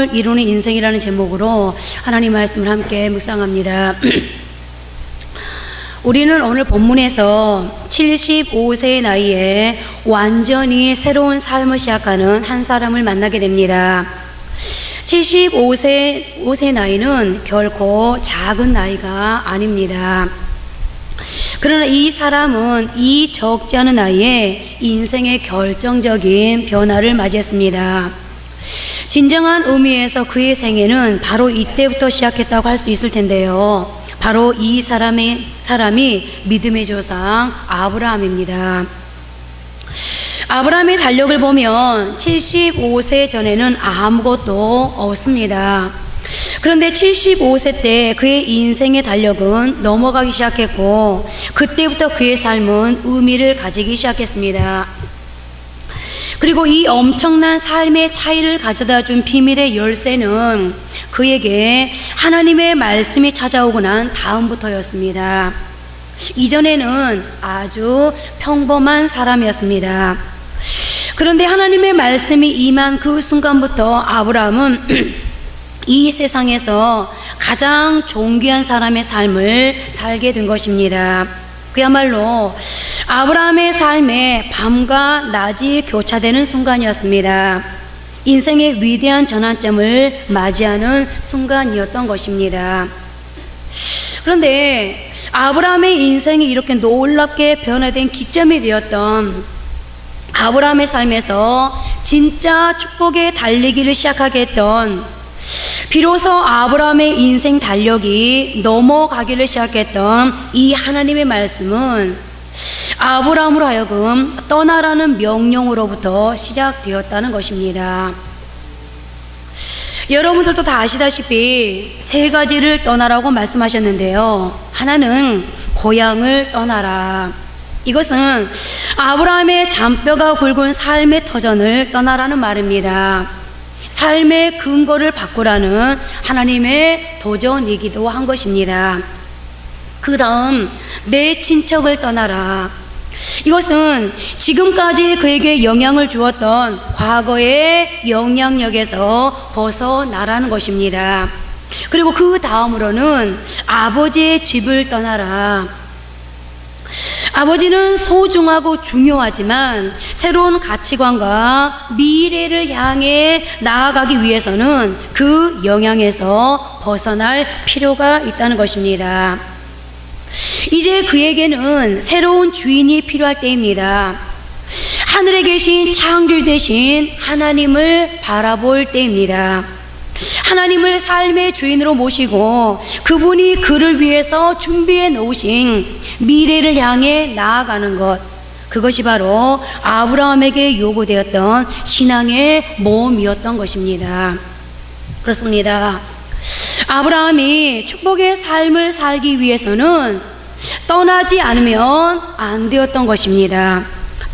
꿈을 이루는 인생이라는 제목으로 하나님 말씀을 함께 묵상합니다. 우리는 오늘 본문에서 75세의 나이에 완전히 새로운 삶을 시작하는 한 사람을 만나게 됩니다. 75세 나이는 결코 작은 나이가 아닙니다. 그러나 이 사람은 이 적지 않은 나이에 인생의 결정적인 변화를 맞이했습니다. 진정한 의미에서 그의 생애는 바로 이때부터 시작했다고 할 수 있을 텐데요. 바로 이 사람이 믿음의 조상 아브라함입니다. 아브라함의 달력을 보면 75세 전에는 아무것도 없습니다. 그런데 75세 때 그의 인생의 달력은 넘어가기 시작했고, 그때부터 그의 삶은 의미를 가지기 시작했습니다. 그리고 이 엄청난 삶의 차이를 가져다 준 비밀의 열쇠는 그에게 하나님의 말씀이 찾아오고 난 다음부터였습니다. 이전에는 아주 평범한 사람이었습니다. 그런데 하나님의 말씀이 임한 그 순간부터 아브라함은 이 세상에서 가장 존귀한 사람의 삶을 살게 된 것입니다. 그야말로 아브라함의 삶에 밤과 낮이 교차되는 순간이었습니다. 인생의 위대한 전환점을 맞이하는 순간이었던 것입니다. 그런데 아브라함의 인생이 이렇게 놀랍게 변화된 기점이 되었던 아브라함의 삶에서 진짜 축복의 달리기를 시작하게 했던, 비로소 아브라함의 인생 달력이 넘어가기를 시작했던 이 하나님의 말씀은 아브라함으로 하여금 떠나라는 명령으로부터 시작되었다는 것입니다. 여러분들도 다 아시다시피 세 가지를 떠나라고 말씀하셨는데요. 하나는 고향을 떠나라. 이것은 아브라함의 잔뼈가 굵은 삶의 터전을 떠나라는 말입니다. 삶의 근거를 바꾸라는 하나님의 도전이기도 한 것입니다. 그 다음, 내 친척을 떠나라. 이것은 지금까지 그에게 영향을 주었던 과거의 영향력에서 벗어나라는 것입니다. 그리고 그 다음으로는 아버지의 집을 떠나라. 아버지는 소중하고 중요하지만 새로운 가치관과 미래를 향해 나아가기 위해서는 그 영향에서 벗어날 필요가 있다는 것입니다. 이제 그에게는 새로운 주인이 필요할 때입니다. 하늘에 계신 창조주 되신 하나님을 바라볼 때입니다. 하나님을 삶의 주인으로 모시고 그분이 그를 위해서 준비해 놓으신 미래를 향해 나아가는 것, 그것이 바로 아브라함에게 요구되었던 신앙의 모험이었던 것입니다. 그렇습니다. 아브라함이 축복의 삶을 살기 위해서는 떠나지 않으면 안 되었던 것입니다.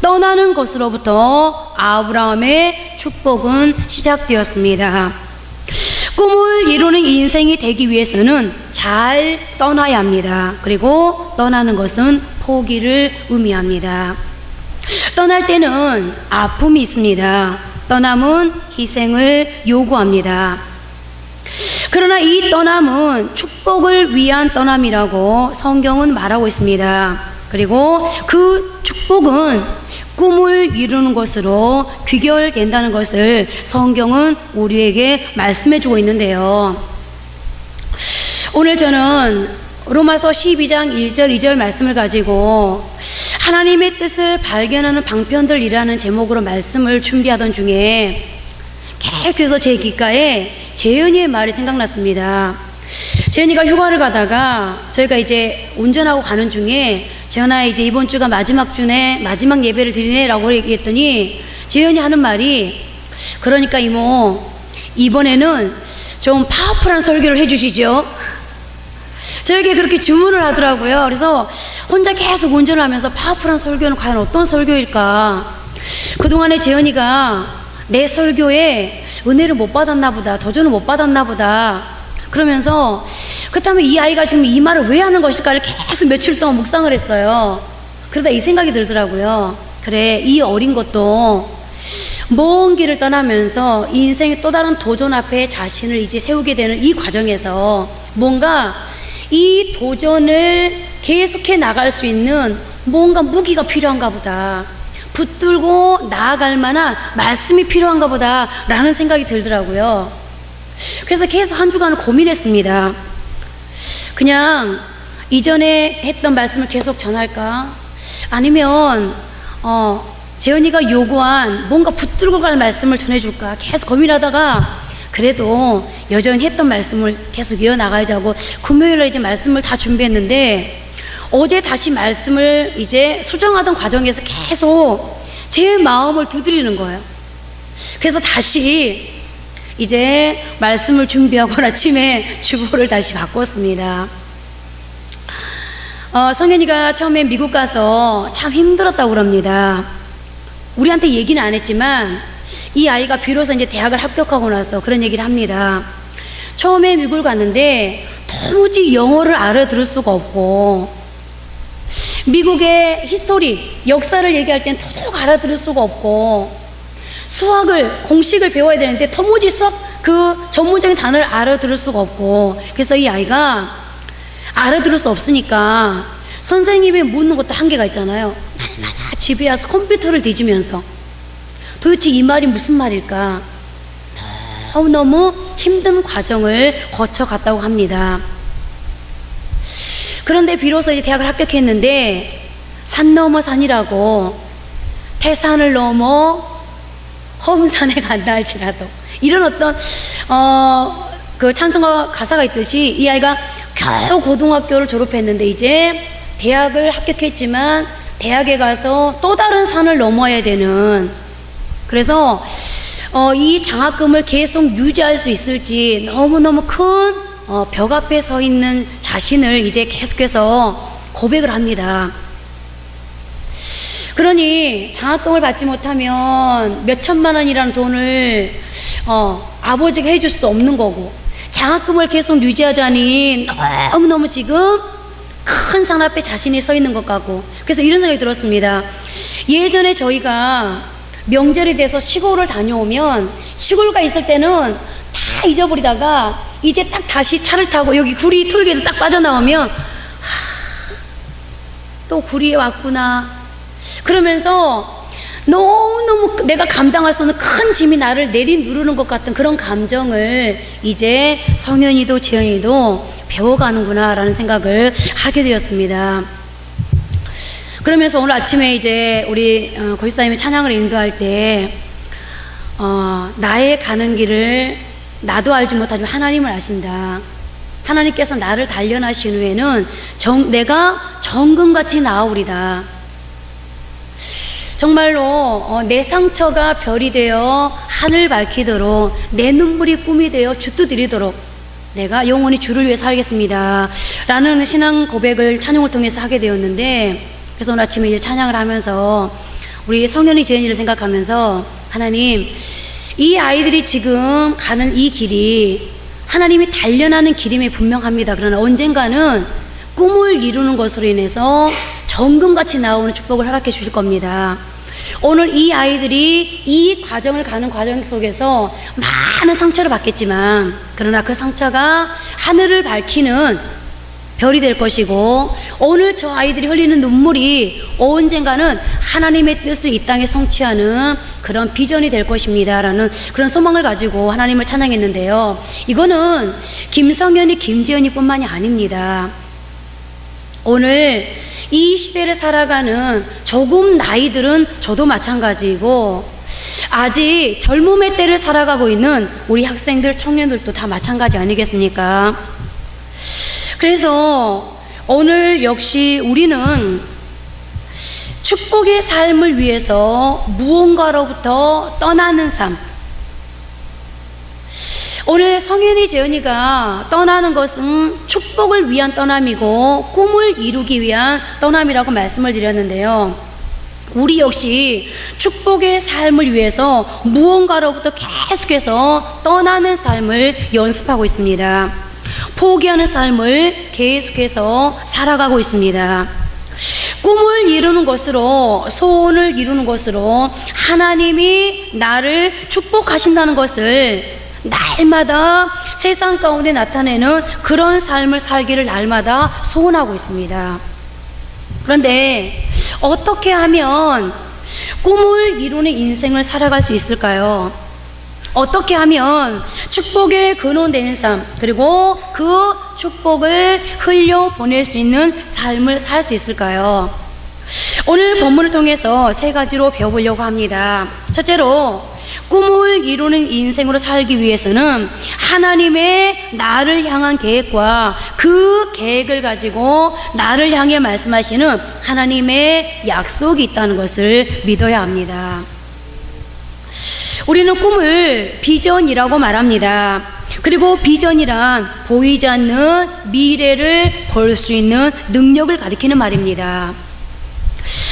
떠나는 것으로부터 아브라함의 축복은 시작되었습니다. 꿈을 이루는 인생이 되기 위해서는 잘 떠나야 합니다. 그리고 떠나는 것은 포기를 의미합니다. 떠날 때는 아픔이 있습니다. 떠남은 희생을 요구합니다. 그러나 이 떠남은 축복을 위한 떠남이라고 성경은 말하고 있습니다. 그리고 그 축복은 꿈을 이루는 것으로 귀결된다는 것을 성경은 우리에게 말씀해주고 있는데요. 오늘 저는 로마서 12장 1절 2절 말씀을 가지고 하나님의 뜻을 발견하는 방편들이라는 제목으로 말씀을 준비하던 중에 계속해서 제 귓가에 재현이의 말이 생각났습니다. 재현이가 휴가를 가다가 저희가 이제 운전하고 가는 중에 재현아, 이제 이번 주가 마지막 주네, 마지막 예배를 드리네 라고 얘기했더니 재현이 하는 말이, 그러니까 이모 이번에는 좀 파워풀한 설교를 해주시죠. 저에게 그렇게 주문을 하더라고요. 그래서 혼자 계속 운전을 하면서 파워풀한 설교는 과연 어떤 설교일까. 그동안에 재현이가 내 설교에 은혜를 못 받았나 보다, 도전을 못 받았나 보다 그러면서, 그렇다면 이 아이가 지금 이 말을 왜 하는 것일까를 계속 며칠 동안 묵상을 했어요. 그러다 이 생각이 들더라고요. 그래, 이 어린 것도 먼 길을 떠나면서 인생의 또 다른 도전 앞에 자신을 이제 세우게 되는 이 과정에서 뭔가 이 도전을 계속해 나갈 수 있는 뭔가 무기가 필요한가 보다, 붙들고 나아갈 만한 말씀이 필요한가 보다 라는 생각이 들더라고요. 그래서 계속 한 주간을 고민했습니다. 그냥 이전에 했던 말씀을 계속 전할까? 아니면 재은이가 요구한 뭔가 붙들고 갈 말씀을 전해줄까? 계속 고민하다가 그래도 여전히 했던 말씀을 계속 이어나가야지 하고 금요일에 이제 말씀을 다 준비했는데, 어제 다시 말씀을 이제 수정하던 과정에서 계속 제 마음을 두드리는 거예요. 그래서 다시 이제 말씀을 준비하고 아침에 주보를 다시 바꿨습니다. 성현이가 처음에 미국 가서 참 힘들었다고 그럽니다. 우리한테 얘기는 안 했지만 이 아이가 비로소 이제 대학을 합격하고 나서 그런 얘기를 합니다. 처음에 미국을 갔는데 도무지 영어를 알아들을 수가 없고, 미국의 히스토리, 역사를 얘기할 땐 도둑 알아들을 수가 없고, 수학을, 공식을 배워야 되는데 도무지 수학 그 전문적인 단어를 알아들을 수가 없고, 그래서 이 아이가 알아들을 수 없으니까 선생님이 묻는 것도 한계가 있잖아요. 날마다 집에 와서 컴퓨터를 뒤지면서 도대체 이 말이 무슨 말일까? 너무너무 힘든 과정을 거쳐갔다고 합니다. 그런데 비로소 이제 대학을 합격했는데 산 넘어 산이라고, 태산을 넘어 험산에 간다 할지라도, 이런 어떤 그 찬송가 가사가 있듯이 이 아이가 겨우 고등학교를 졸업했는데 이제 대학을 합격했지만 대학에 가서 또 다른 산을 넘어야 되는, 그래서 이 장학금을 계속 유지할 수 있을지 너무너무 큰 벽 앞에 서 있는 자신을 이제 계속해서 고백을 합니다. 그러니 장학금을 받지 못하면 몇 천만 원이라는 돈을 아버지가 해줄 수도 없는 거고, 장학금을 계속 유지하자니 너무너무 지금 큰 산 앞에 자신이 서 있는 것 같고, 그래서 이런 생각이 들었습니다. 예전에 저희가 명절이 돼서 시골을 다녀오면, 시골가 있을 때는 다 잊어버리다가 이제 딱 다시 차를 타고 여기 구리 톨게이트 딱 빠져나오면 또 구리에 왔구나 그러면서 너무너무 내가 감당할 수 없는 큰 짐이 나를 내리누르는 것 같은 그런 감정을 이제 성현이도 재현이도 배워가는구나 라는 생각을 하게 되었습니다. 그러면서 오늘 아침에 이제 우리 고집사님이 찬양을 인도할 때 나의 가는 길을 나도 알지 못하지만 하나님을 아신다. 하나님께서 나를 단련하신 후에는 내가 정금같이 나아오리다. 정말로 내 상처가 별이 되어 하늘 밝히도록, 내 눈물이 꿈이 되어 주뜻 이루도록 내가 영원히 주를 위해 살겠습니다 라는 신앙 고백을 찬양을 통해서 하게 되었는데, 그래서 오늘 아침에 이제 찬양을 하면서 우리 성현이 재현이를 생각하면서, 하나님, 이 아이들이 지금 가는 이 길이 하나님이 단련하는 길임이 분명합니다. 그러나 언젠가는 꿈을 이루는 것으로 인해서 정금같이 나오는 축복을 허락해 주실 겁니다. 오늘 이 아이들이 이 과정을 가는 과정 속에서 많은 상처를 받겠지만, 그러나 그 상처가 하늘을 밝히는 별이 될 것이고, 오늘 저 아이들이 흘리는 눈물이 언젠가는 하나님의 뜻을 이 땅에 성취하는 그런 비전이 될 것입니다 라는 그런 소망을 가지고 하나님을 찬양했는데요, 이거는 김성현이 김재현이 뿐만이 아닙니다. 오늘 이 시대를 살아가는 조금 나이들은 저도 마찬가지이고, 아직 젊음의 때를 살아가고 있는 우리 학생들, 청년들도 다 마찬가지 아니겠습니까? 그래서 오늘 역시 우리는 축복의 삶을 위해서 무언가로부터 떠나는 삶, 오늘 성현이 재은이가 떠나는 것은 축복을 위한 떠남이고 꿈을 이루기 위한 떠남이라고 말씀을 드렸는데요, 우리 역시 축복의 삶을 위해서 무언가로부터 계속해서 떠나는 삶을 연습하고 있습니다. 포기하는 삶을 계속해서 살아가고 있습니다. 꿈을 이루는 것으로, 소원을 이루는 것으로 하나님이 나를 축복하신다는 것을 날마다 세상 가운데 나타내는 그런 삶을 살기를 날마다 소원하고 있습니다. 그런데 어떻게 하면 꿈을 이루는 인생을 살아갈 수 있을까요? 어떻게 하면 축복의 근원 되는 삶, 그리고 그 축복을 흘려보낼 수 있는 삶을 살 수 있을까요? 오늘 본문을 통해서 세 가지로 배워보려고 합니다. 첫째로, 꿈을 이루는 인생으로 살기 위해서는 하나님의 나를 향한 계획과 그 계획을 가지고 나를 향해 말씀하시는 하나님의 약속이 있다는 것을 믿어야 합니다. 우리는 꿈을 비전이라고 말합니다. 그리고 비전이란 보이지 않는 미래를 볼 수 있는 능력을 가리키는 말입니다.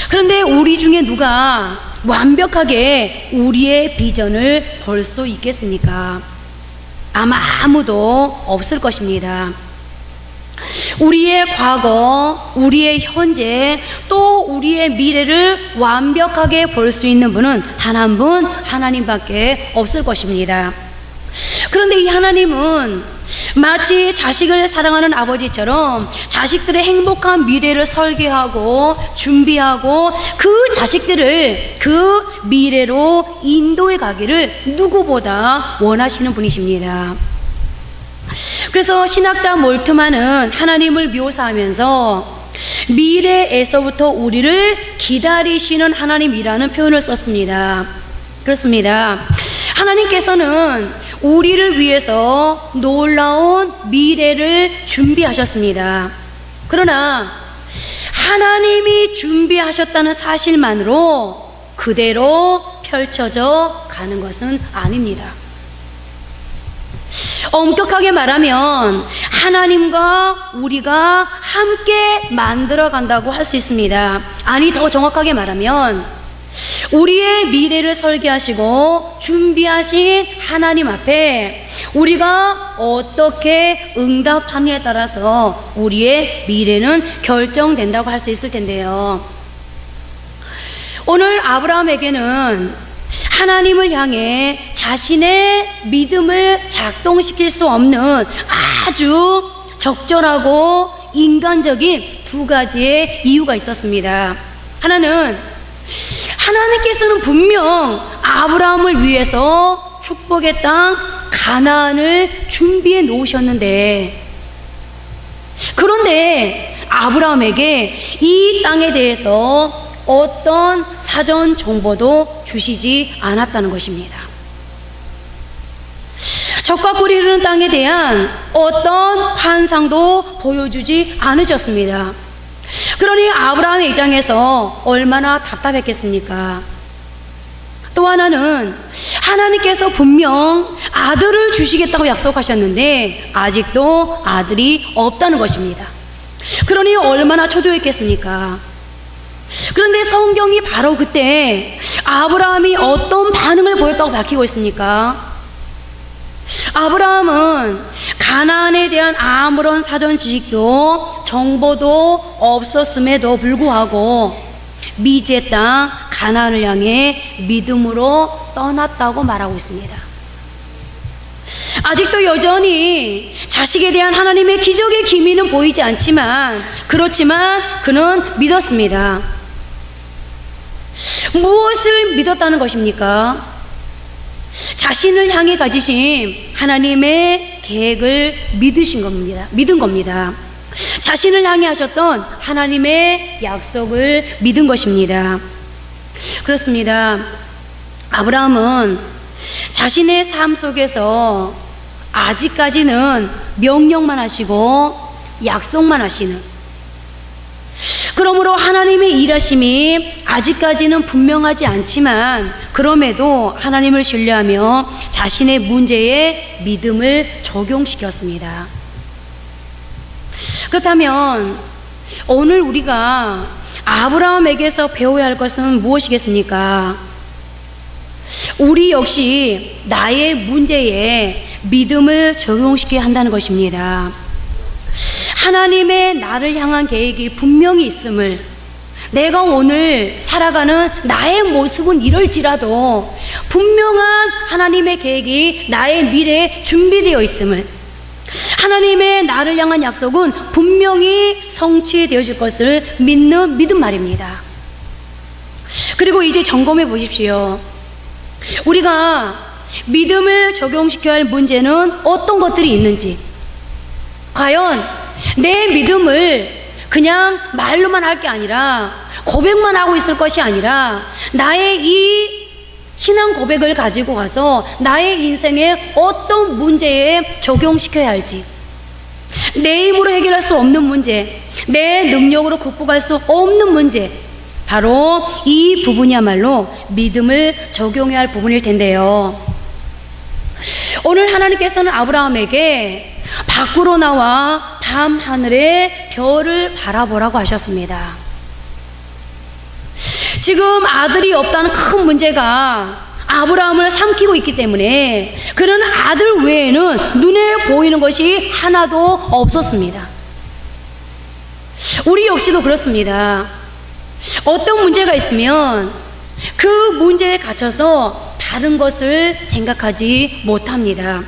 그런데 우리 중에 누가 완벽하게 우리의 비전을 볼 수 있겠습니까? 아마 아무도 없을 것입니다. 우리의 과거, 우리의 현재, 또 우리의 미래를 완벽하게 볼 수 있는 분은 단 한 분, 하나님밖에 없을 것입니다. 그런데 이 하나님은 마치 자식을 사랑하는 아버지처럼 자식들의 행복한 미래를 설계하고 준비하고 그 자식들을 그 미래로 인도해 가기를 누구보다 원하시는 분이십니다. 그래서 신학자 몰트만은 하나님을 묘사하면서 미래에서부터 우리를 기다리시는 하나님이라는 표현을 썼습니다. 그렇습니다. 하나님께서는 우리를 위해서 놀라운 미래를 준비하셨습니다. 그러나 하나님이 준비하셨다는 사실만으로 그대로 펼쳐져 가는 것은 아닙니다. 엄격하게 말하면 하나님과 우리가 함께 만들어 간다고 할 수 있습니다. 아니, 더 정확하게 말하면 우리의 미래를 설계하시고 준비하신 하나님 앞에 우리가 어떻게 응답하느냐에 따라서 우리의 미래는 결정된다고 할 수 있을 텐데요. 오늘 아브라함에게는 하나님을 향해 자신의 믿음을 작동시킬 수 없는 아주 적절하고 인간적인 두 가지의 이유가 있었습니다. 하나는 하나님께서는 분명 아브라함을 위해서 축복의 땅 가나안을 준비해 놓으셨는데, 그런데 아브라함에게 이 땅에 대해서 어떤 사전 정보도 주시지 않았다는 것입니다. 적과 꿀이 흐르는 땅에 대한 어떤 환상도 보여주지 않으셨습니다. 그러니 아브라함의 입장에서 얼마나 답답했겠습니까? 또 하나는 하나님께서 분명 아들을 주시겠다고 약속하셨는데 아직도 아들이 없다는 것입니다. 그러니 얼마나 초조했겠습니까? 그런데 성경이 바로 그때 아브라함이 어떤 반응을 보였다고 밝히고 있습니까? 아브라함은 가나안에 대한 아무런 사전 지식도 정보도 없었음에도 불구하고 미지의 땅 가나안을 향해 믿음으로 떠났다고 말하고 있습니다. 아직도 여전히 자식에 대한 하나님의 기적의 기미는 보이지 않지만, 그렇지만 그는 믿었습니다. 무엇을 믿었다는 것입니까? 자신을 향해 가지신 하나님의 계획을 믿은 겁니다. 자신을 향해 하셨던 하나님의 약속을 믿은 것입니다. 그렇습니다. 아브라함은 자신의 삶 속에서 아직까지는 명령만 하시고 약속만 하시는, 그러므로 하나님의 일하심이 아직까지는 분명하지 않지만 그럼에도 하나님을 신뢰하며 자신의 문제에 믿음을 적용시켰습니다. 그렇다면 오늘 우리가 아브라함에게서 배워야 할 것은 무엇이겠습니까? 우리 역시 나의 문제에 믿음을 적용시켜야 한다는 것입니다. 하나님의 나를 향한 계획이 분명히 있음을, 내가 오늘 살아가는 나의 모습은 이럴지라도 분명한 하나님의 계획이 나의 미래에 준비되어 있음을, 하나님의 나를 향한 약속은 분명히 성취되어질 것을 믿는 믿음 말입니다. 그리고 이제 점검해 보십시오. 우리가 믿음을 적용시켜야 할 문제는 어떤 것들이 있는지, 과연 내 믿음을 그냥 말로만 할 게 아니라, 고백만 하고 있을 것이 아니라, 나의 이 신앙 고백을 가지고 가서 나의 인생에 어떤 문제에 적용시켜야 할지, 내 힘으로 해결할 수 없는 문제, 내 능력으로 극복할 수 없는 문제, 바로 이 부분이야말로 믿음을 적용해야 할 부분일 텐데요. 오늘 하나님께서는 아브라함에게 밖으로 나와 밤 하늘의 별을 바라보라고 하셨습니다. 지금 아들이 없다는 큰 문제가 아브라함을 삼키고 있기 때문에 그는 아들 외에는 눈에 보이는 것이 하나도 없었습니다. 우리 역시도 그렇습니다. 어떤 문제가 있으면 그 문제에 갇혀서 다른 것을 생각하지 못합니다.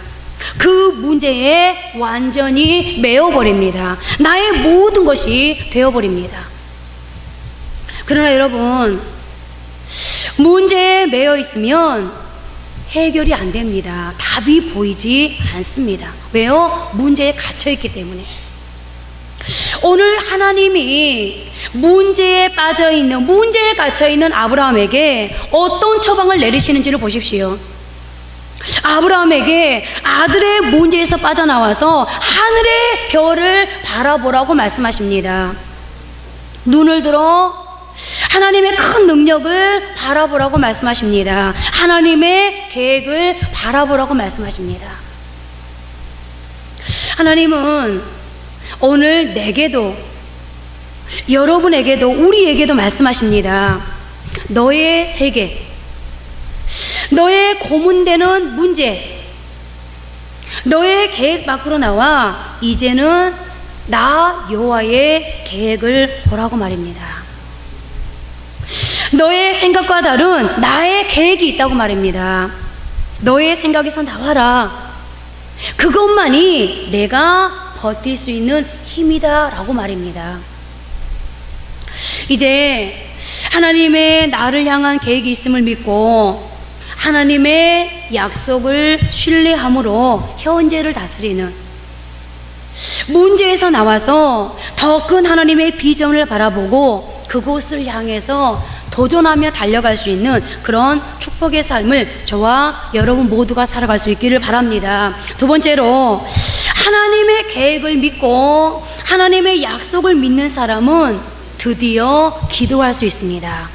그 문제에 완전히 매어버립니다. 나의 모든 것이 되어버립니다. 그러나 여러분, 문제에 매여 있으면 해결이 안 됩니다. 답이 보이지 않습니다. 왜요? 문제에 갇혀 있기 때문에. 오늘 하나님이 문제에 빠져 있는, 문제에 갇혀 있는 아브라함에게 어떤 처방을 내리시는지를 보십시오. 아브라함에게 아들의 문제에서 빠져나와서 하늘의 별을 바라보라고 말씀하십니다. 눈을 들어 하나님의 큰 능력을 바라보라고 말씀하십니다. 하나님의 계획을 바라보라고 말씀하십니다. 하나님은 오늘 내게도, 여러분에게도, 우리에게도 말씀하십니다. 너의 세계, 너의 고문되는 문제, 너의 계획 밖으로 나와 이제는 나 여호와의 계획을 보라고 말입니다. 너의 생각과 다른 나의 계획이 있다고 말입니다. 너의 생각에서 나와라. 그것만이 내가 버틸 수 있는 힘이다 라고 말입니다. 이제 하나님의 나를 향한 계획이 있음을 믿고 하나님의 약속을 신뢰함으로 현재를 다스리는, 문제에서 나와서 더 큰 하나님의 비전을 바라보고 그곳을 향해서 도전하며 달려갈 수 있는 그런 축복의 삶을 저와 여러분 모두가 살아갈 수 있기를 바랍니다. 두 번째로, 하나님의 계획을 믿고 하나님의 약속을 믿는 사람은 드디어 기도할 수 있습니다.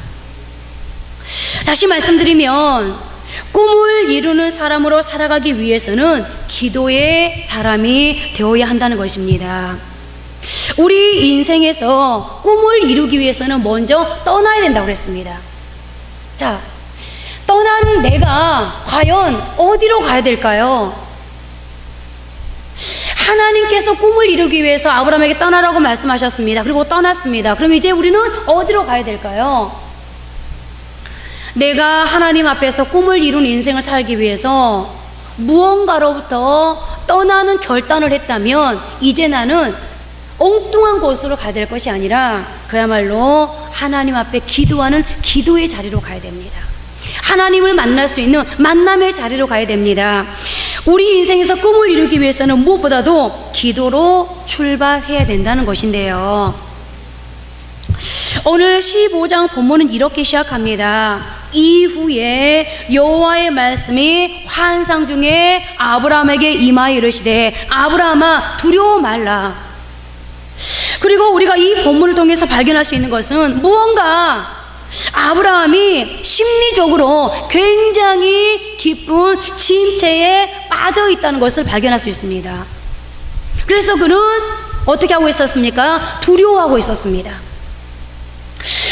다시 말씀드리면, 꿈을 이루는 사람으로 살아가기 위해서는 기도의 사람이 되어야 한다는 것입니다. 우리 인생에서 꿈을 이루기 위해서는 먼저 떠나야 된다고 그랬습니다. 자, 떠난 내가 과연 어디로 가야 될까요? 하나님께서 꿈을 이루기 위해서 아브라함에게 떠나라고 말씀하셨습니다. 그리고 떠났습니다. 그럼 이제 우리는 어디로 가야 될까요? 내가 하나님 앞에서 꿈을 이룬 인생을 살기 위해서 무언가로부터 떠나는 결단을 했다면 이제 나는 엉뚱한 곳으로 가야 될 것이 아니라 그야말로 하나님 앞에 기도하는 기도의 자리로 가야 됩니다. 하나님을 만날 수 있는 만남의 자리로 가야 됩니다. 우리 인생에서 꿈을 이루기 위해서는 무엇보다도 기도로 출발해야 된다는 것인데요. 오늘 15장 본문은 이렇게 시작합니다. 이후에 여호와의 말씀이 환상 중에 아브라함에게 임하여 이르시되 아브라함아 두려워 말라. 그리고 우리가 이 본문을 통해서 발견할 수 있는 것은 무언가 아브라함이 심리적으로 굉장히 깊은 침체에 빠져 있다는 것을 발견할 수 있습니다. 그래서 그는 어떻게 하고 있었습니까? 두려워하고 있었습니다.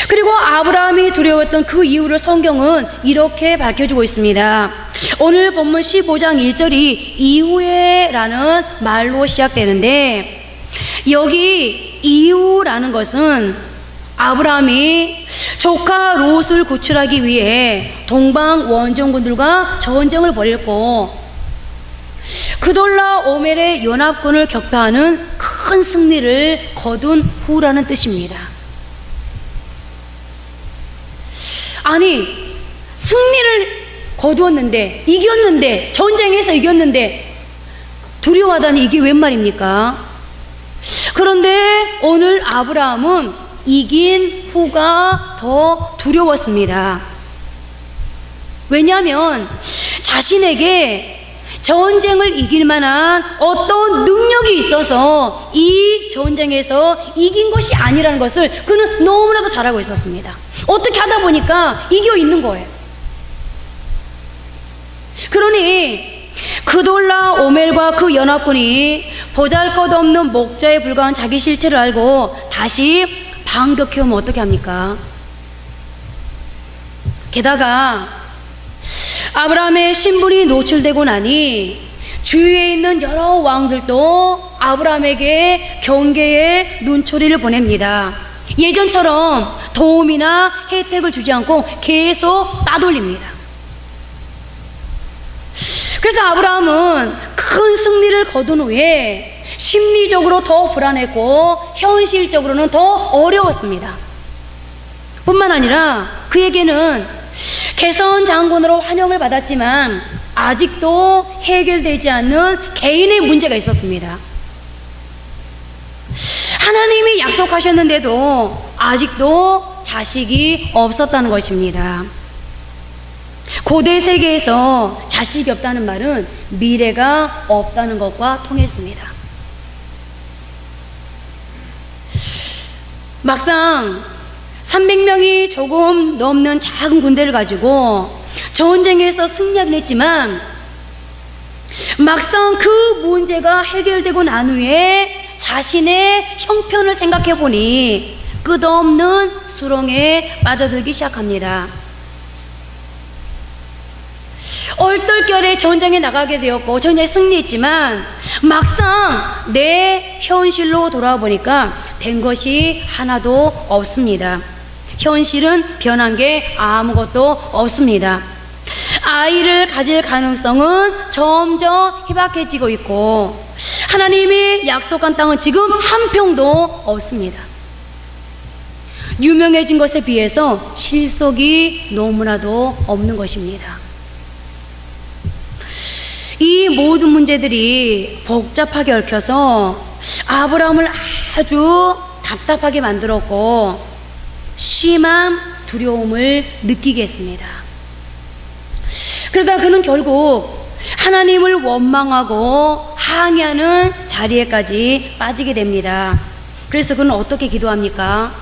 그리고 아브라함이 두려웠던 그 이유를 성경은 이렇게 밝혀주고 있습니다. 오늘 본문 15장 1절이 이후에 라는 말로 시작되는데, 여기 이후라는 것은 아브라함이 조카 롯을 구출하기 위해 동방 원정군들과 전쟁을 벌였고 그돌라 오멜의 연합군을 격파하는 큰 승리를 거둔 후라는 뜻입니다. 아니, 승리를 거두었는데, 이겼는데, 전쟁에서 이겼는데 두려워하다니 이게 웬 말입니까? 그런데 오늘 아브라함은 이긴 후가 더 두려웠습니다. 왜냐하면 자신에게 전쟁을 이길 만한 어떤 능력이 있어서 이 전쟁에서 이긴 것이 아니라는 것을 그는 너무나도 잘 알고 있었습니다. 어떻게 하다 보니까 이겨 있는 거예요. 그러니 그돌라 오멜과 그 연합군이 보잘것없는 목자에 불과한 자기 실체를 알고 다시 반격해오면 어떻게 합니까? 게다가 아브라함의 신분이 노출되고 나니 주위에 있는 여러 왕들도 아브라함에게 경계의 눈초리를 보냅니다. 예전처럼 도움이나 혜택을 주지 않고 계속 따돌립니다. 그래서 아브라함은 큰 승리를 거둔 후에 심리적으로 더 불안했고 현실적으로는 더 어려웠습니다. 뿐만 아니라 그에게는 개선 장군으로 환영을 받았지만 아직도 해결되지 않는 개인의 문제가 있었습니다. 하나님이 약속하셨는데도 아직도 자식이 없었다는 것입니다. 고대 세계에서 자식이 없다는 말은 미래가 없다는 것과 통했습니다. 막상 300명이 조금 넘는 작은 군대를 가지고 전쟁에서 승리하긴 했지만 막상 그 문제가 해결되고 난 후에 자신의 형편을 생각해 보니 끝없는 수렁에 빠져들기 시작합니다. 얼떨결에 전쟁에 나가게 되었고 전쟁에 승리했지만 막상 내 현실로 돌아보니까 된 것이 하나도 없습니다. 현실은 변한 게 아무것도 없습니다. 아이를 가질 가능성은 점점 희박해지고 있고 하나님이 약속한 땅은 지금 한 평도 없습니다. 유명해진 것에 비해서 실속이 너무나도 없는 것입니다. 이 모든 문제들이 복잡하게 얽혀서 아브라함을 아주 답답하게 만들었고 심한 두려움을 느끼게 했습니다. 그러다 그는 결국 하나님을 원망하고 항의하는 자리에까지 빠지게 됩니다. 그래서 그는 어떻게 기도합니까?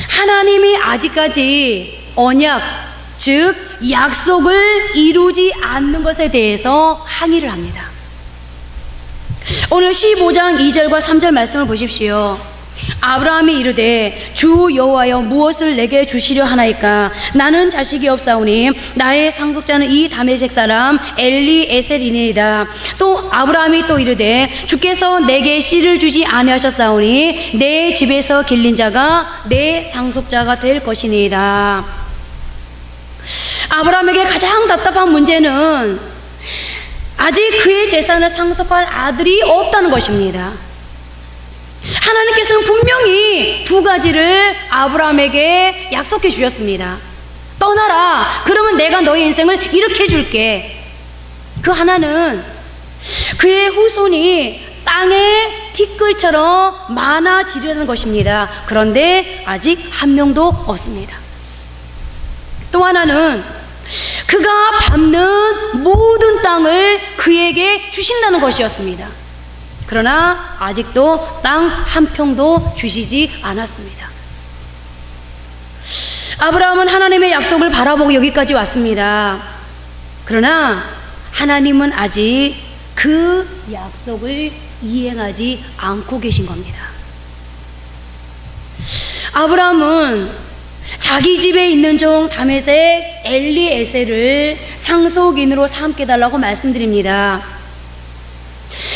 하나님이 아직까지 언약, 즉 약속을 이루지 않는 것에 대해서 항의를 합니다. 오늘 15장 2절과 3절 말씀을 보십시오. 아브라함이 이르되 주 여호와여 무엇을 내게 주시려 하나이까? 나는 자식이 없사오니 나의 상속자는 이 다메섹 사람 엘리에셀이니이다. 또 아브라함이 또 이르되 주께서 내게 씨를 주지 아니하셨사오니 내 집에서 길린 자가 내 상속자가 될 것이니이다. 아브라함에게 가장 답답한 문제는 아직 그의 재산을 상속할 아들이 없다는 것입니다. 하나님께서는 분명히 두 가지를 아브라함에게 약속해 주셨습니다. 떠나라. 그러면 내가 너의 인생을 이렇게 해줄게. 그 하나는 그의 후손이 땅의 티끌처럼 많아지려는 것입니다. 그런데 아직 한 명도 없습니다. 또 하나는 그가 밟는 모든 땅을 그에게 주신다는 것이었습니다. 그러나 아직도 땅 한 평도 주시지 않았습니다. 아브라함은 하나님의 약속을 바라보고 여기까지 왔습니다. 그러나 하나님은 아직 그 약속을 이행하지 않고 계신 겁니다. 아브라함은 자기 집에 있는 종 다메섹 엘리에셀을 상속인으로 삼게 달라고 말씀드립니다.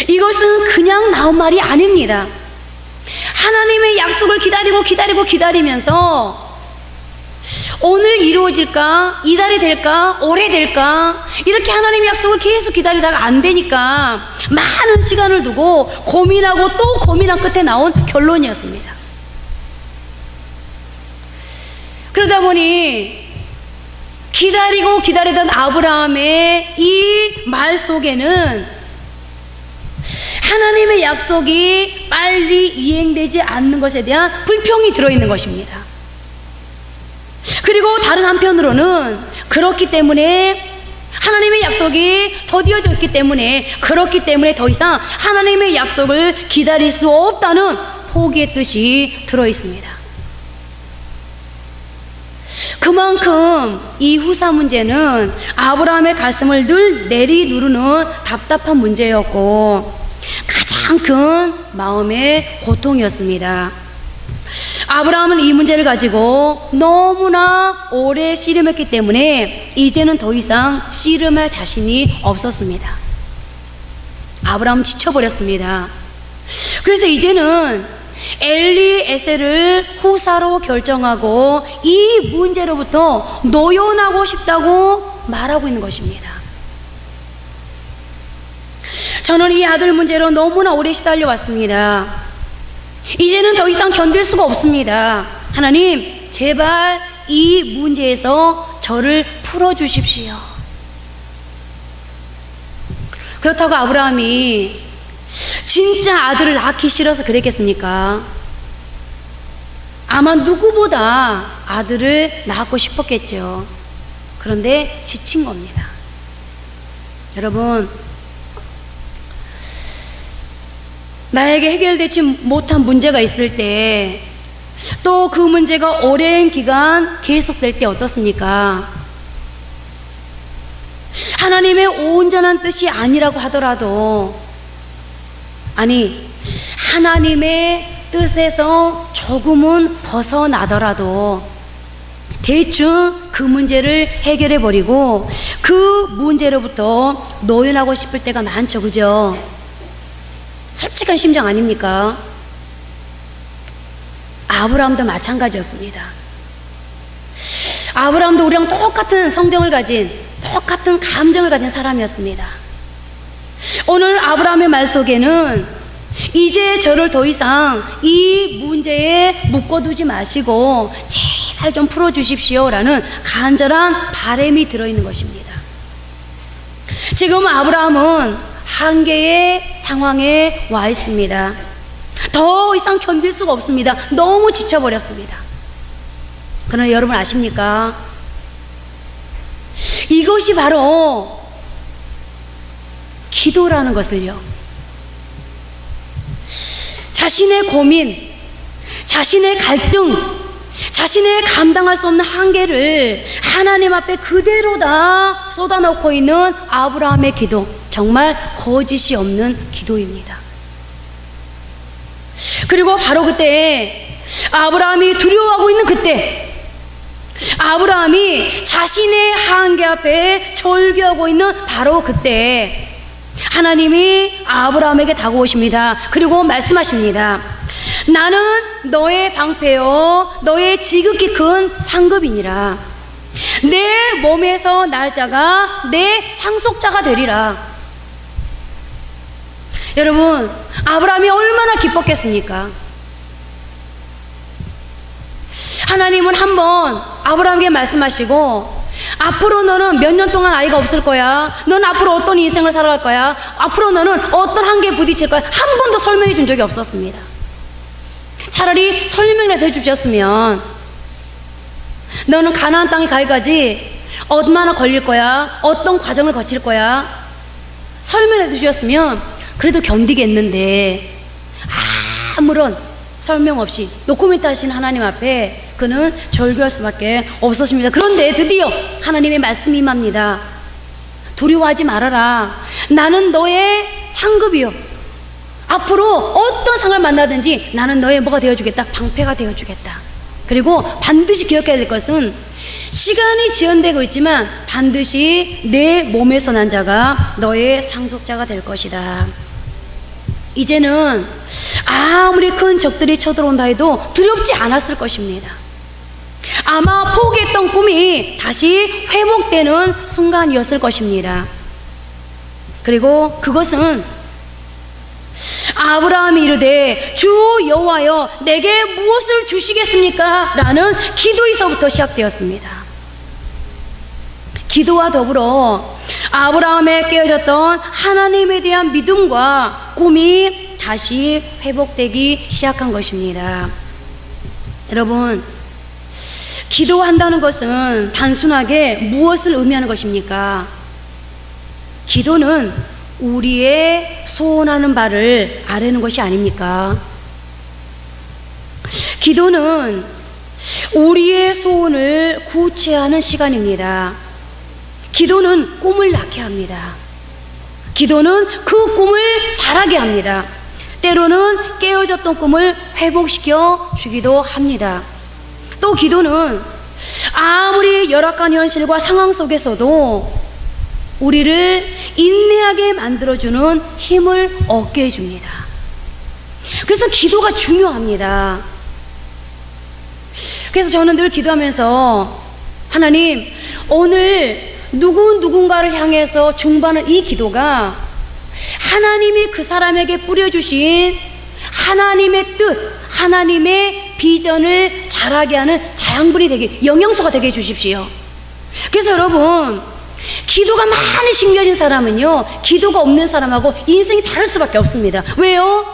이것은 그냥 나온 말이 아닙니다. 하나님의 약속을 기다리면서 오늘 이루어질까? 이달이 될까? 올해 될까? 이렇게 하나님의 약속을 계속 기다리다가 안 되니까 많은 시간을 두고 고민하고 또 고민한 끝에 나온 결론이었습니다. 그러다 보니 기다리던 아브라함의 이 말 속에는 하나님의 약속이 빨리 이행되지 않는 것에 대한 불평이 들어있는 것입니다. 그리고 다른 한편으로는 그렇기 때문에 하나님의 약속이 더디어졌기 때문에 더 이상 하나님의 약속을 기다릴 수 없다는 포기의 뜻이 들어있습니다. 그만큼 이 후사 문제는 아브라함의 가슴을 늘 내리누르는 답답한 문제였고 가장 큰 마음의 고통이었습니다. 아브라함은 이 문제를 가지고 너무나 오래 씨름했기 때문에 이제는 더 이상 씨름할 자신이 없었습니다. 아브라함은 지쳐버렸습니다. 그래서 이제는 엘리에셀을 후사로 결정하고 이 문제로부터 노연하고 싶다고 말하고 있는 것입니다. 저는 이 아들 문제로 너무나 오래 시달려 왔습니다. 이제는 더 이상 견딜 수가 없습니다. 하나님, 제발 이 문제에서 저를 풀어주십시오. 그렇다고 아브라함이 진짜 아들을 낳기 싫어서 그랬겠습니까? 아마 누구보다 아들을 낳고 싶었겠죠. 그런데 지친 겁니다. 여러분, 나에게 해결되지 못한 문제가 있을 때, 또 그 문제가 오랜 기간 계속될 때 어떻습니까? 하나님의 온전한 뜻이 아니라고 하더라도, 아니, 하나님의 뜻에서 조금은 벗어나더라도 대충 그 문제를 해결해 버리고 그 문제로부터 노연하고 싶을 때가 많죠, 그죠? 솔직한 심정 아닙니까? 아브라함도 마찬가지였습니다. 아브라함도 우리랑 똑같은 성정을 가진, 똑같은 감정을 가진 사람이었습니다. 오늘 아브라함의 말 속에는 이제 저를 더 이상 이 문제에 묶어두지 마시고 제발 좀 풀어주십시오라는 간절한 바람이 들어있는 것입니다. 지금 아브라함은 한계의 상황에 와 있습니다. 더 이상 견딜 수가 없습니다. 너무 지쳐버렸습니다. 그러나 여러분 아십니까? 이것이 바로 기도라는 것을요, 자신의 고민, 자신의 갈등, 자신의 감당할 수 없는 한계를 하나님 앞에 그대로 다 쏟아놓고 있는 아브라함의 기도, 정말 거짓이 없는 기도입니다. 그리고 바로 그때, 아브라함이 두려워하고 있는 그때, 아브라함이 자신의 한계 앞에 절규하고 있는 바로 그때 하나님이 아브라함에게 다가오십니다. 그리고 말씀하십니다. 나는 너의 방패요 너의 지극히 큰 상급이니라. 내 몸에서 날 자가 내 상속자가 되리라. 여러분, 아브라함이 얼마나 기뻤겠습니까? 하나님은 한번 아브라함에게 말씀하시고, 앞으로 너는 몇 년 동안 아이가 없을 거야. 너는 앞으로 어떤 인생을 살아갈 거야. 앞으로 너는 어떤 한계에 부딪힐 거야. 한 번도 설명해 준 적이 없었습니다. 차라리 설명이라도 해주셨으면, 너는 가나안 땅에 가기까지 얼마나 걸릴 거야, 어떤 과정을 거칠 거야, 설명해 주셨으면 그래도 견디겠는데, 아무런 설명 없이 노코멘트 하신 하나님 앞에 그는 절규할 수밖에 없었습니다. 그런데 드디어 하나님의 말씀이 임합니다. 두려워하지 말아라. 나는 너의 상급이요, 앞으로 어떤 상을 만나든지 나는 너의 뭐가 되어주겠다? 방패가 되어주겠다. 그리고 반드시 기억해야 될 것은, 시간이 지연되고 있지만 반드시 내 몸에서 난 자가 너의 상속자가 될 것이다. 이제는 아무리 큰 적들이 쳐들어온다 해도 두렵지 않았을 것입니다. 아마 포기했던 꿈이 다시 회복되는 순간이었을 것입니다. 그리고 그것은 아브라함이 이르되 주 여호와여 내게 무엇을 주시겠습니까? 라는 기도에서부터 시작되었습니다. 기도와 더불어 아브라함의 깨어졌던 하나님에 대한 믿음과 꿈이 다시 회복되기 시작한 것입니다. 여러분, 기도한다는 것은 단순하게 무엇을 의미하는 것입니까? 기도는 우리의 소원하는 바를 아뢰는 것이 아닙니까? 기도는 우리의 소원을 구체하는 시간입니다. 기도는 꿈을 낳게 합니다. 기도는 그 꿈을 자라게 합니다. 때로는 깨어졌던 꿈을 회복시켜 주기도 합니다. 또 기도는 아무리 열악한 현실과 상황 속에서도 우리를 인내하게 만들어주는 힘을 얻게 해줍니다. 그래서 기도가 중요합니다. 그래서 저는 늘 기도하면서 하나님, 오늘 누군가를 향해서 중보하는 이 기도가 하나님이 그 사람에게 뿌려주신 하나님의 뜻, 하나님의 비전을 자라게 하는 자양분이 되게, 영양소가 되게 해주십시오. 그래서 여러분, 기도가 많이 심겨진 사람은요, 기도가 없는 사람하고 인생이 다를 수밖에 없습니다. 왜요?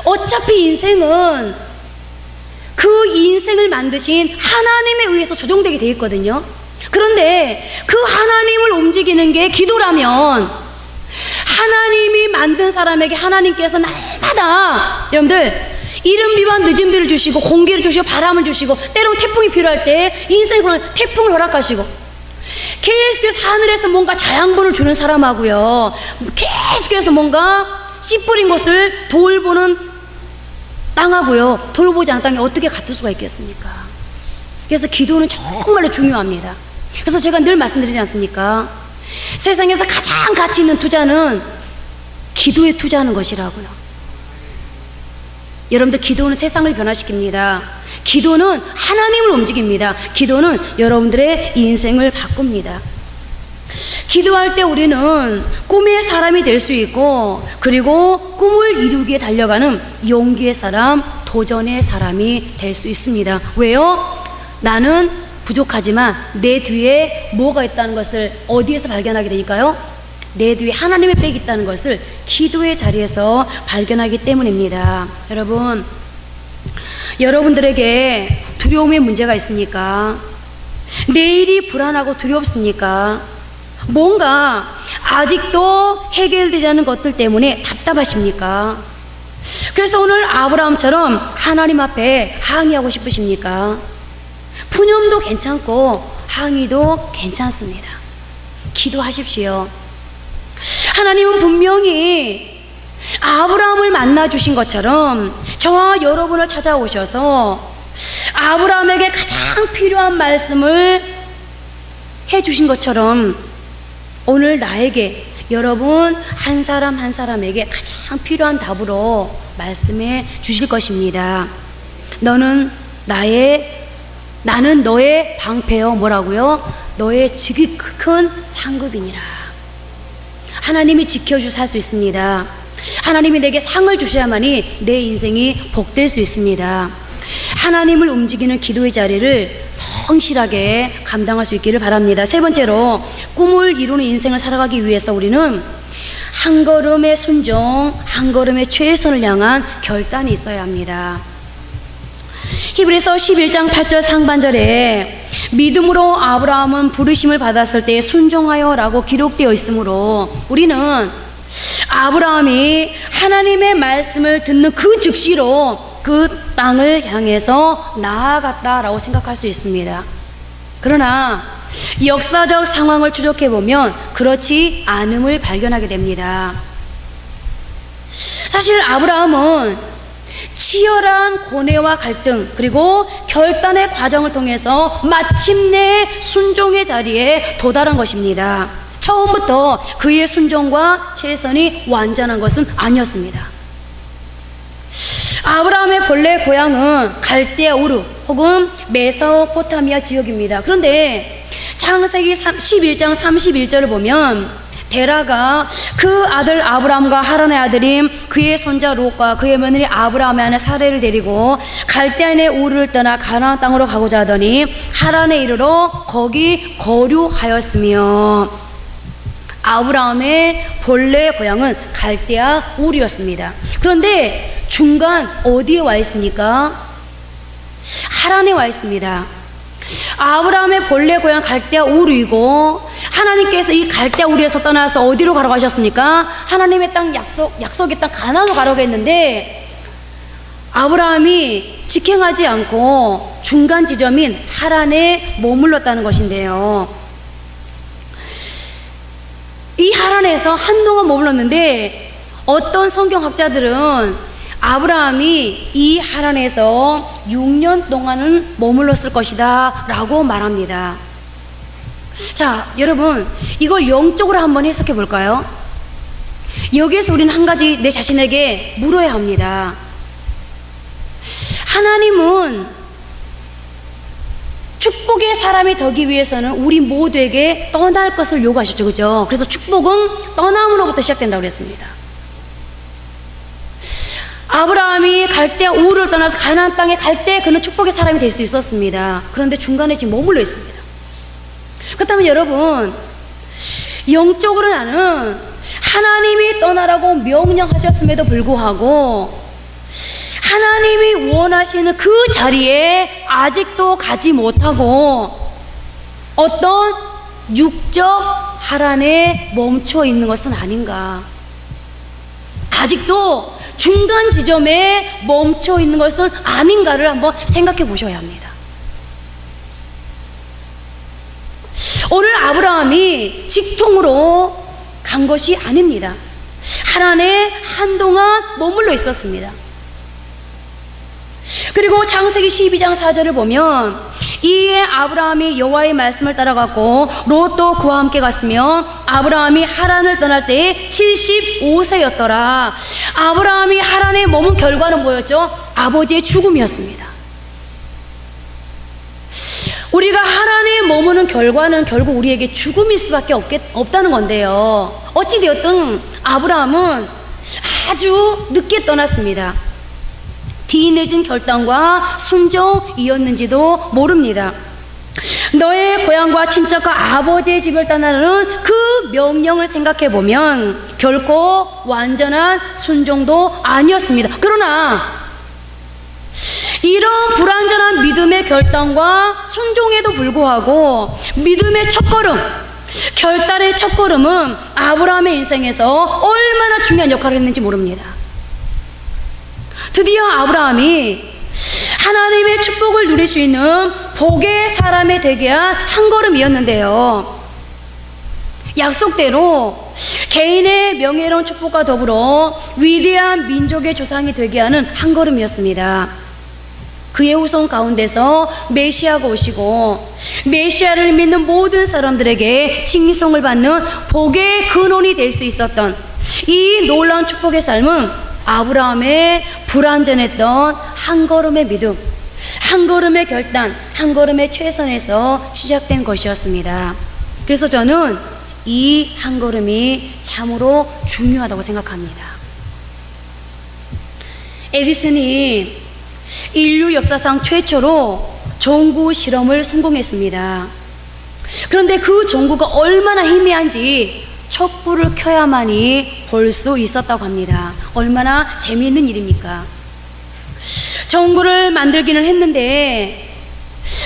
어차피 인생은 그 인생을 만드신 하나님에 의해서 조정되게 되어 있거든요. 그런데 그 하나님을 움직이는 게 기도라면 하나님이 만든 사람에게 하나님께서 날마다, 여러분들, 이른 비와 늦은 비를 주시고 공기를 주시고 바람을 주시고 때로는 태풍이 필요할 때 인생에 그런 태풍을 허락하시고, 계속해서 하늘에서 뭔가 자양분을 주는 사람하고요, 계속해서 뭔가 씨 뿌린 것을 돌보는 땅하고요, 돌보지 않은 땅이 어떻게 같을 수가 있겠습니까? 그래서 기도는 정말로 중요합니다. 그래서 제가 늘 말씀드리지 않습니까? 세상에서 가장 가치 있는 투자는 기도에 투자하는 것이라고요. 여러분들, 기도는 세상을 변화시킵니다. 기도는 하나님을 움직입니다. 기도는 여러분들의 인생을 바꿉니다. 기도할 때 우리는 꿈의 사람이 될 수 있고, 그리고 꿈을 이루기에 달려가는 용기의 사람, 도전의 사람이 될 수 있습니다. 왜요? 나는 부족하지만 내 뒤에 뭐가 있다는 것을 어디에서 발견하게 되니까요? 내 뒤에 하나님의 백이 있다는 것을 기도의 자리에서 발견하기 때문입니다. 여러분, 여러분들에게 두려움의 문제가 있습니까? 내일이 불안하고 두렵습니까? 뭔가 아직도 해결되지 않은 것들 때문에 답답하십니까? 그래서 오늘 아브라함처럼 하나님 앞에 항의하고 싶으십니까? 푸념도 괜찮고 항의도 괜찮습니다. 기도하십시오. 하나님은 분명히 아브라함을 만나주신 것처럼 저와 여러분을 찾아오셔서 아브라함에게 가장 필요한 말씀을 해주신 것처럼 오늘 나에게, 여러분 한 사람 한 사람에게 가장 필요한 답으로 말씀해 주실 것입니다. 나는 너의 방패요, 뭐라고요? 너의 지극히 큰 상급이니라. 하나님이 지켜주셔서 살 수 있습니다. 하나님이 내게 상을 주셔야만이 내 인생이 복될 수 있습니다. 하나님을 움직이는 기도의 자리를 성실하게 감당할 수 있기를 바랍니다. 세 번째로, 꿈을 이루는 인생을 살아가기 위해서 우리는 한 걸음의 순종, 한 걸음의 최선을 향한 결단이 있어야 합니다. 히브리서 11장 8절 상반절에 믿음으로 아브라함은 부르심을 받았을 때 순종하여 라고 기록되어 있으므로 우리는 아브라함이 하나님의 말씀을 듣는 그 즉시로 그 땅을 향해서 나아갔다라고 생각할 수 있습니다. 그러나 역사적 상황을 추적해 보면 그렇지 않음을 발견하게 됩니다. 사실 아브라함은 치열한 고뇌와 갈등, 그리고 결단의 과정을 통해서 마침내 순종의 자리에 도달한 것입니다. 처음부터 그의 순종과 최선이 완전한 것은 아니었습니다. 아브라함의 본래 고향은 갈대아 우르 혹은 메소포타미아 지역입니다. 그런데 창세기 11장 31절을 보면 데라가 그 아들 아브라함과 하란의 아들인 그의 손자 롯과 그의 며느리 아브라함의 아내 사레를 데리고 갈대아인의 우르를 떠나 가나안 땅으로 가고자 하더니 하란에 이르러 거기 거류하였으며, 아브라함의 본래 고향은 갈대아 우르였습니다. 그런데 중간 어디에 와 있습니까? 하란에 와 있습니다. 아브라함의 본래 고향 갈대아 우르이고 하나님께서 이 갈대아 우르에서 떠나서 어디로 가라고 하셨습니까? 하나님의 땅 약속의 땅 가나안으로 가라고 했는데 아브라함이 직행하지 않고 중간 지점인 하란에 머물렀다는 것인데요. 이 하란에서 한동안 머물렀는데 어떤 성경학자들은 아브라함이 이 하란에서 6년 동안은 머물렀을 것이다 라고 말합니다. 자, 여러분, 이걸 영적으로 한번 해석해 볼까요? 여기에서 우리는 한 가지 내 자신에게 물어야 합니다. 하나님은 축복의 사람이 되기 위해서는 우리 모두에게 떠날 것을 요구하셨죠, 그죠? 그래서 축복은 떠남으로부터 시작된다고 그랬습니다. 아브라함이 갈대아 우르를 떠나서 가나안 땅에 갈 때 그는 축복의 사람이 될 수 있었습니다. 그런데 중간에 지금 머물러 있습니다. 그렇다면 여러분, 영적으로 나는 하나님이 떠나라고 명령하셨음에도 불구하고 하나님이 원하시는 그 자리에 아직도 가지 못하고 어떤 육적 하란에 멈춰 있는 것은 아닌가? 아직도 중간 지점에 멈춰 있는 것은 아닌가를 한번 생각해 보셔야 합니다. 오늘 아브라함이 직통으로 간 것이 아닙니다. 하란에 한동안 머물러 있었습니다. 그리고 창세기 12장 4절을 보면 이에 아브라함이 여호와의 말씀을 따라갔고 롯도 그와 함께 갔으며 아브라함이 하란을 떠날 때에 75세였더라. 아브라함이 하란에 머문 결과는 뭐였죠? 아버지의 죽음이었습니다. 우리가 하란에 머무는 결과는 결국 우리에게 죽음일 수밖에 없다는 건데요. 어찌되었든 아브라함은 아주 늦게 떠났습니다. 뒤늦은 결단과 순종이었는지도 모릅니다. 너의 고향과 친척과 아버지의 집을 떠나는 그 명령을 생각해 보면 결코 완전한 순종도 아니었습니다. 그러나 이런 불완전한 믿음의 결단과 순종에도 불구하고 믿음의 첫걸음, 결단의 첫걸음은 아브라함의 인생에서 얼마나 중요한 역할을 했는지 모릅니다. 드디어 아브라함이 하나님의 축복을 누릴 수 있는 복의 사람이 되게 한 한 걸음이었는데요. 약속대로 개인의 명예로운 축복과 더불어 위대한 민족의 조상이 되게 하는 한 걸음이었습니다. 그의 후손 가운데서 메시아가 오시고 메시아를 믿는 모든 사람들에게 칭송을 받는 복의 근원이 될 수 있었던 이 놀라운 축복의 삶은 아브라함의 불완전했던 한 걸음의 믿음, 한 걸음의 결단, 한 걸음의 최선에서 시작된 것이었습니다. 그래서 저는 이 한 걸음이 참으로 중요하다고 생각합니다. 에디슨이 인류 역사상 최초로 전구 실험을 성공했습니다. 그런데 그 전구가 얼마나 희미한지 촛불을 켜야만이 볼 수 있었다고 합니다. 얼마나 재미있는 일입니까? 전구를 만들기는 했는데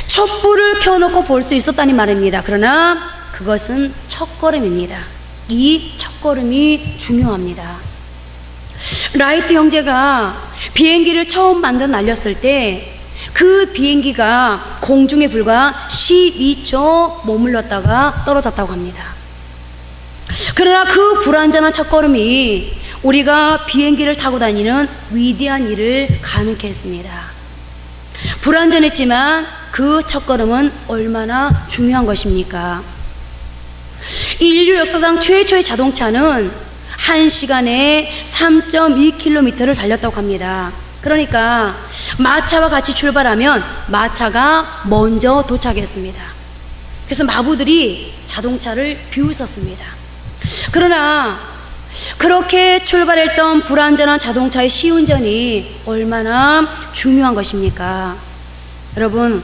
촛불을 켜놓고 볼 수 있었다니 말입니다. 그러나 그것은 첫걸음입니다. 이 첫걸음이 중요합니다. 라이트 형제가 비행기를 처음 날렸을 때 그 비행기가 공중에 불과 12초 머물렀다가 떨어졌다고 합니다. 그러나 그 불완전한 첫걸음이 우리가 비행기를 타고 다니는 위대한 일을 가능케 했습니다. 불완전했지만 그 첫걸음은 얼마나 중요한 것입니까? 인류 역사상 최초의 자동차는 1시간에 3.2km를 달렸다고 합니다. 그러니까 마차와 같이 출발하면 마차가 먼저 도착했습니다. 그래서 마부들이 자동차를 비웃었습니다. 그러나 그렇게 출발했던 불완전한 자동차의 시운전이 얼마나 중요한 것입니까? 여러분,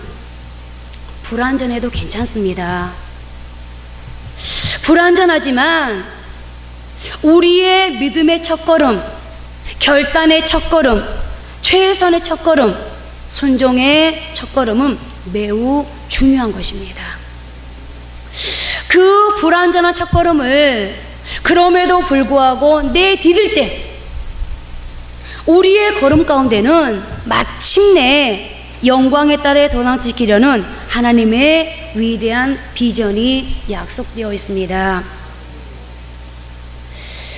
불완전해도 괜찮습니다. 불완전하지만 우리의 믿음의 첫걸음, 결단의 첫걸음, 최선의 첫걸음, 순종의 첫걸음은 매우 중요한 것입니다. 그 불완전한 첫걸음을 그럼에도 불구하고 내디딜 때 우리의 걸음 가운데는 마침내 영광의 딸에 도망치기려는 하나님의 위대한 비전이 약속되어 있습니다.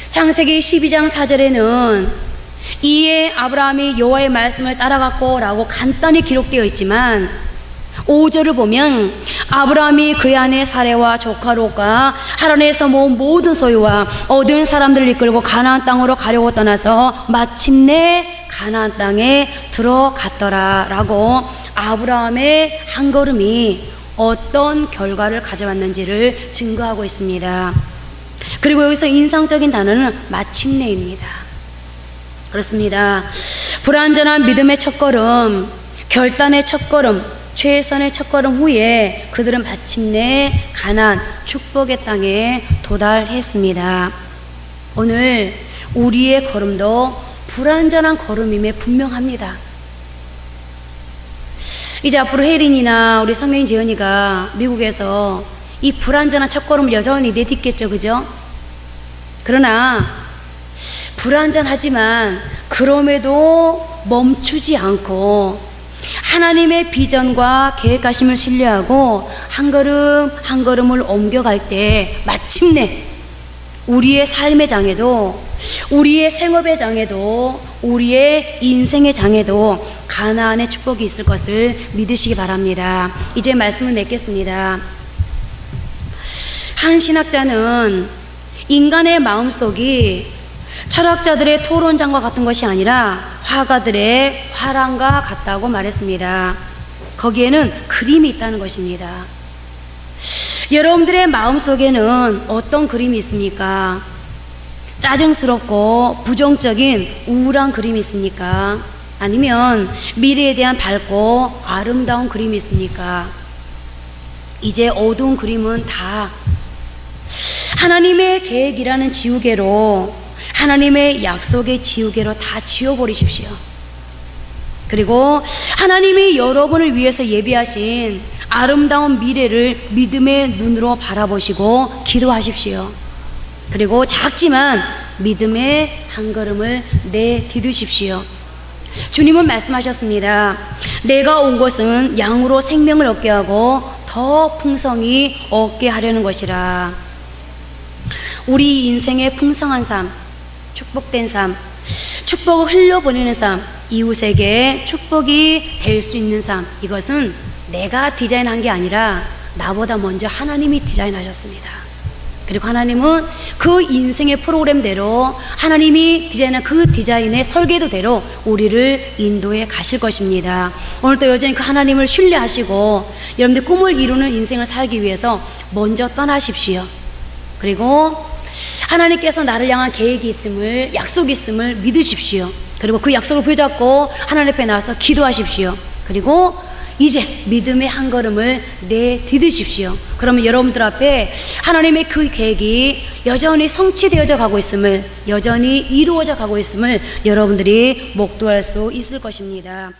창세기 12장 4절에는 이에 아브라함이 여호와의 말씀을 따라갔고 라고 간단히 기록되어 있지만 5절을 보면 아브라함이 그의 아내 사레와 조카 롯과 하란에서 모은 모든 소유와 얻은 사람들을 이끌고 가나안 땅으로 가려고 떠나서 마침내 가나안 땅에 들어갔더라 라고 아브라함의 한 걸음이 어떤 결과를 가져왔는지를 증거하고 있습니다. 그리고 여기서 인상적인 단어는 마침내입니다. 그렇습니다. 불완전한 믿음의 첫걸음, 결단의 첫걸음, 최선의 첫걸음 후에 그들은 마침내 가나안 축복의 땅에 도달했습니다. 오늘 우리의 걸음도 불완전한 걸음임에 분명합니다. 이제 앞으로 혜린이나 우리 성경인 재현이가 미국에서 이 불완전한 첫걸음을 여전히 내딛겠죠, 그죠? 그러나 불완전하지만 그럼에도 멈추지 않고 하나님의 비전과 계획하심을 신뢰하고 한 걸음 한 걸음을 옮겨갈 때 마침내 우리의 삶의 장에도, 우리의 생업의 장에도, 우리의 인생의 장에도 가나안의 축복이 있을 것을 믿으시기 바랍니다. 이제 말씀을 맺겠습니다. 한 신학자는 인간의 마음속이 철학자들의 토론장과 같은 것이 아니라 화가들의 화랑과 같다고 말했습니다. 거기에는 그림이 있다는 것입니다. 여러분들의 마음속에는 어떤 그림이 있습니까? 짜증스럽고 부정적인 우울한 그림이 있습니까? 아니면 미래에 대한 밝고 아름다운 그림이 있습니까? 이제 어두운 그림은 다 하나님의 계획이라는 지우개로, 하나님의 약속의 지우개로 다 지워버리십시오. 그리고 하나님이 여러분을 위해서 예비하신 아름다운 미래를 믿음의 눈으로 바라보시고 기도하십시오. 그리고 작지만 믿음의 한 걸음을 내디디십시오. 주님은 말씀하셨습니다. 내가 온 것은 양으로 생명을 얻게 하고 더 풍성히 얻게 하려는 것이라. 우리 인생의 풍성한 삶, 축복된 삶, 축복을 흘려보내는 삶, 이웃에게 축복이 될 수 있는 삶, 이것은 내가 디자인한 게 아니라 나보다 먼저 하나님이 디자인하셨습니다. 그리고 하나님은 그 인생의 프로그램대로, 하나님이 디자인한 그 디자인의 설계도대로 우리를 인도해 가실 것입니다. 오늘도 여전히 그 하나님을 신뢰하시고 여러분들 꿈을 이루는 인생을 살기 위해서 먼저 떠나십시오. 그리고 하나님께서 나를 향한 계획이 있음을, 약속이 있음을 믿으십시오. 그리고 그 약속을 붙잡고 하나님 앞에 나와서 기도하십시오. 그리고 이제 믿음의 한 걸음을 내디디십시오. 그러면 여러분들 앞에 하나님의 그 계획이 여전히 성취되어져 가고 있음을, 여전히 이루어져 가고 있음을 여러분들이 목도할 수 있을 것입니다.